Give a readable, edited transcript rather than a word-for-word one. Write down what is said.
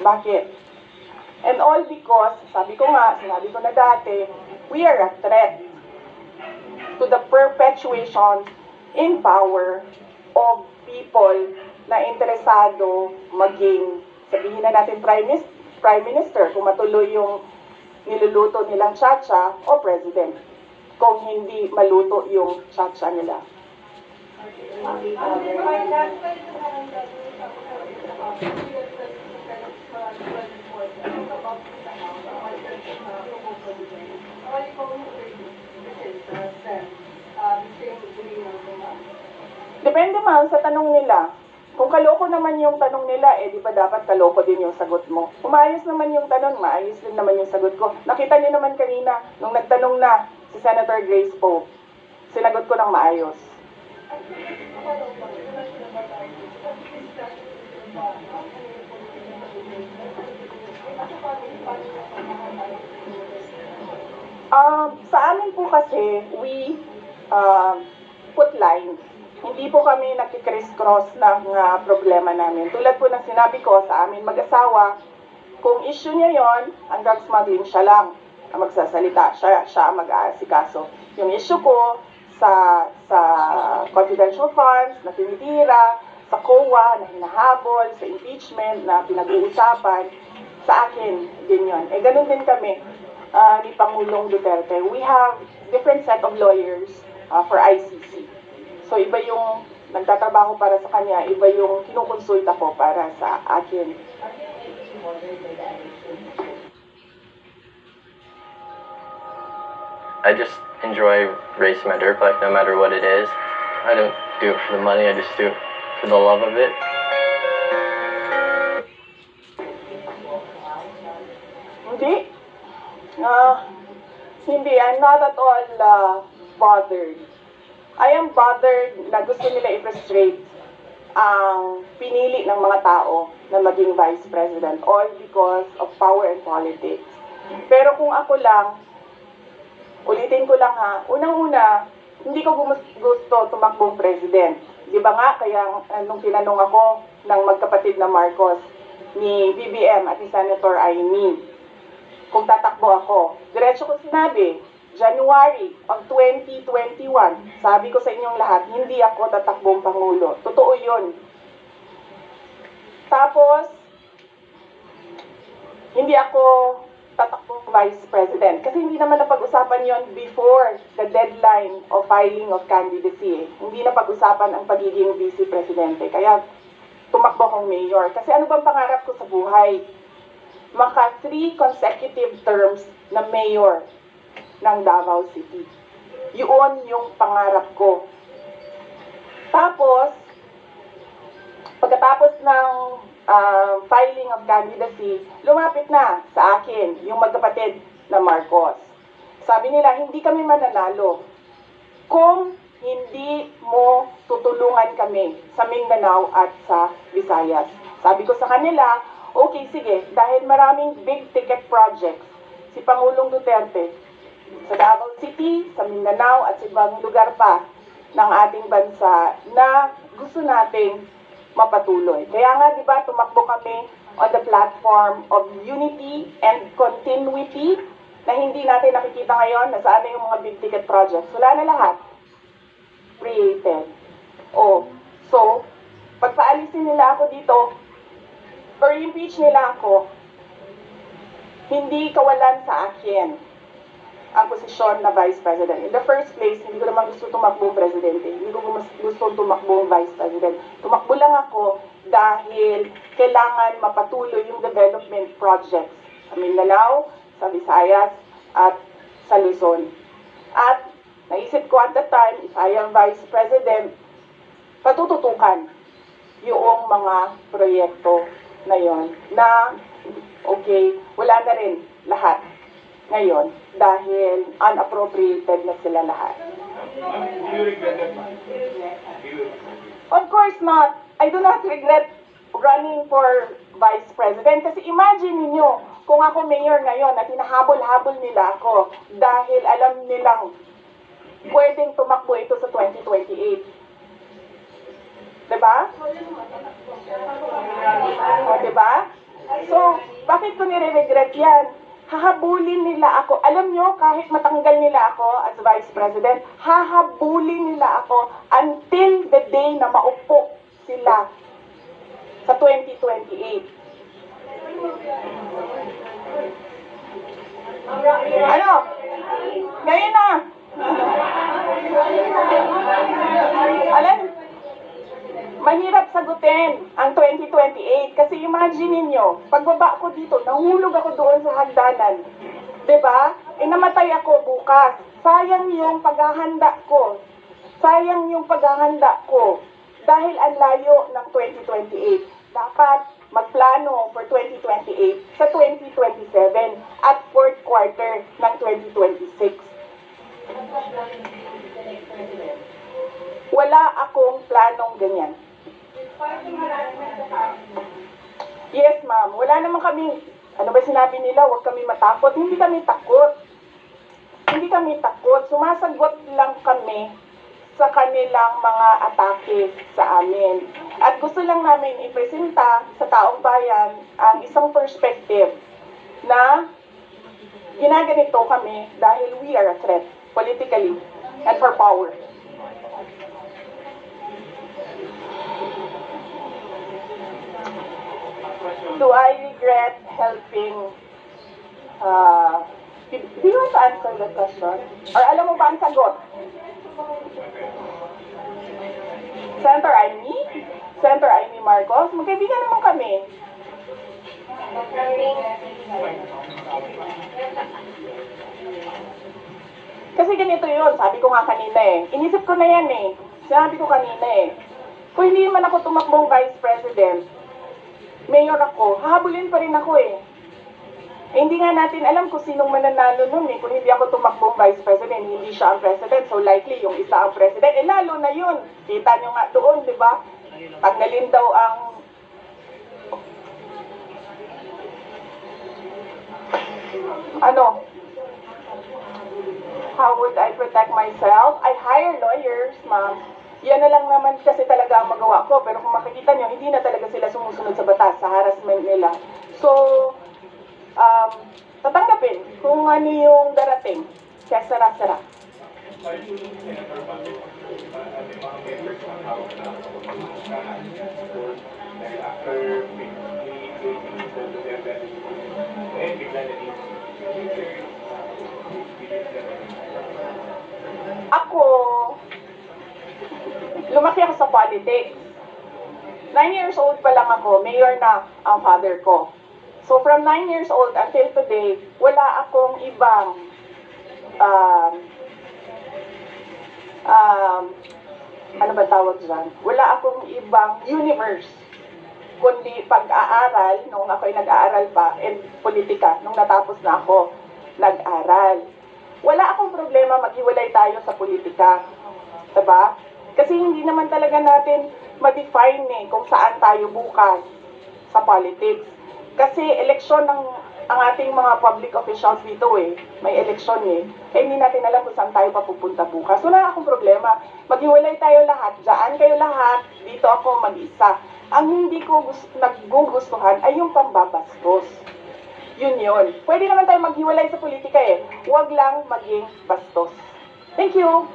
Bakit? And all because, sabi ko nga, sinabi ko na dati, we are a threat to the perpetuation in power of people na interesado maging, sabihin na natin Prime Minister, kung matuloy yung niluluto nilang tsa-tsa, o President, kung hindi maluto yung tsa-tsa nila. Depende man sa tanong nila. Kung kaloko naman yung tanong nila, di ba dapat kaloko din yung sagot mo? Kung maayos naman yung tanong, maayos din naman yung sagot ko. Nakita niyo naman kanina, nung nagtanong na si Senator Grace Poe, sinagot ko ng maayos. Sa amin po kasi, we put lines. Hindi po kami nakikriss-cross ng problema namin. Tulad po ng sinabi ko sa amin mag-asawa, kung issue niya yon, ang drug smuggling, siya lang ang magsasalita, siya ang mag-aasikaso. Yung issue ko sa confidential funds na tinitira, sa COA na hinahabol, sa impeachment na pinag-uusapan, sa akin din yun. Ganun din kami ni Pangulong Duterte. We have different set of lawyers for ICC. So iba yung nagtatrabaho para sa kanya, iba yung kinukonsulta ko para sa akin. I just enjoy racing my dirt bike no matter what it is. I don't do it for the money, I just do it for the love of it. Hindi, I'm not at all bothered. I am bothered na gusto nila i-frustrate ang pinili ng mga tao na maging Vice President, all because of power and politics. Pero kung ako lang, ulitin ko lang ha, unang-una, hindi ko gusto tumakbong President. Di ba nga, kaya nung tinanong ako ng magkapatid na Marcos, ni BBM at ni Senator Aimee, kung tatakbo ako, diretso ko sinabi, January of 2021, sabi ko sa inyong lahat, hindi ako tatakbong Pangulo. Totoo yun. Tapos, hindi ako tatakbong Vice President. Kasi hindi naman napag-usapan yon before the deadline of filing of candidacy. Hindi napag-usapan ang pagiging Vice Presidente. Kaya, tumakbo akong mayor. Kasi ano bang pangarap ko sa buhay? Maka 3 consecutive terms na mayor ng Davao City. Yun yung pangarap ko. Tapos, pagkatapos ng filing of candidacy, lumapit na sa akin yung magkapatid na Marcos. Sabi nila, hindi kami mananalo kung hindi mo tutulungan kami sa Mindanao at sa Visayas. Sabi ko sa kanila, okay, sige, dahil maraming big ticket projects si Pangulong Duterte sa Davao City, sa Mindanao at sa ibang lugar pa ng ating bansa na gusto nating mapatuloy. Kaya nga, di ba, tumakbo kami on the platform of unity and continuity na hindi natin nakikita ngayon na saan na yung mga big ticket projects. Wala na lahat. Created. So, pagpaalisin nila ako dito, or impeach nila ako, hindi kawalan sa akin ang posisyon na Vice President. In the first place, hindi ko naman gusto tumakbong Presidente. Hindi ko gusto tumakbong Vice President. Tumakbo lang ako dahil kailangan mapatuloy yung development projects sa Mindanao, sa Visayas, at sa Luzon. At naisip ko at the time, if I am Vice President, patututukan yung mga proyekto na yon na, okay, wala na rin lahat ngayon dahil unappropriated na sila lahat. Of course not. I do not regret running for Vice President kasi imagine niyo kung ako mayor ngayon at hinahabol-habol nila ako dahil alam nilang pwedeng tumakbo ito sa 2028. Diba? O, diba? So, bakit ko nire-regret yan? Hahabulin nila ako. Alam nyo, kahit matanggal nila ako as Vice President, hahabulin nila ako until the day na maupo sila sa 2028. Ano? Ngayon na! Alam, mahirap sagutin ang 2028 kasi imagine niyo, pagbaba ko dito, nahulog ako doon sa hagdanan. 'Di ba? Namatay ako bukas. Sayang yung paghahanda ko. Sayang yung paghahanda ko. Dahil ang layo ng 2028. Dapat magplano for 2028 sa 2027 at fourth quarter ng 2026. Wala akong planong ganyan. Yes, ma'am. Wala naman kami, ano ba sinabi nila, huwag kami matakot. Hindi kami takot. Hindi kami takot. Sumasagot lang kami sa kanilang mga atake sa amin. At gusto lang namin ipresenta sa taong bayan ang isang perspective na ginaganito kami dahil we are a threat politically and for power. Do I regret helping? Do you want to answer the question? Or alam mo ba ang sagot? Senator Amy? Senator Amy Marcos? Magkaibigan naman kami. Kasi ganito yun, sabi ko nga kanina eh. Inisip ko na yan eh. Sinabi ko kanina eh. Kung hindi man ako tumakbong Vice President, mayor ako, hahabulin pa rin ako eh. Hindi nga natin alam kung sinong mananalo nun eh. Kung hindi ako tumakbong Vice President, hindi siya ang President. So likely yung isa ang President. Lalo na yun. Kita nyo nga doon, di ba? Tanggalin daw ang... Ano? How would I protect myself? I hire lawyers, ma'am. Yan na lang naman kasi talaga ang magawa ko. Pero kung makikita nyo, hindi na talaga sila sumusunod sa batas, sa harassment nila. So, tatanggapin kung ano yung darating. Kaya sara-sara. Ako, lumaki ako sa politics. 9 years old pa lang ako, mayor na ang father ko. So from 9 years old until today, wala akong ibang ano ba tawag dyan? Wala akong ibang universe kundi pag-aaral, nung ako'y nag-aaral pa, and politika, nung natapos na ako nag-aral. Wala akong problema maghiwalay tayo sa politika. Diba? Kasi hindi naman talaga natin ma-define kung saan tayo bukas sa politics. Kasi eleksyon ng ang ating mga public officials dito may eleksyon hindi natin alam kung saan tayo papupunta bukas. Wala akong problema. Maghiwalay tayo lahat. Diyan kayo lahat. Dito ako mag-isa. Ang hindi ko nagugustuhan ay yung pambabastos. Yun. Pwede naman tayo maghiwalay sa politika Huwag lang maging bastos. Thank you.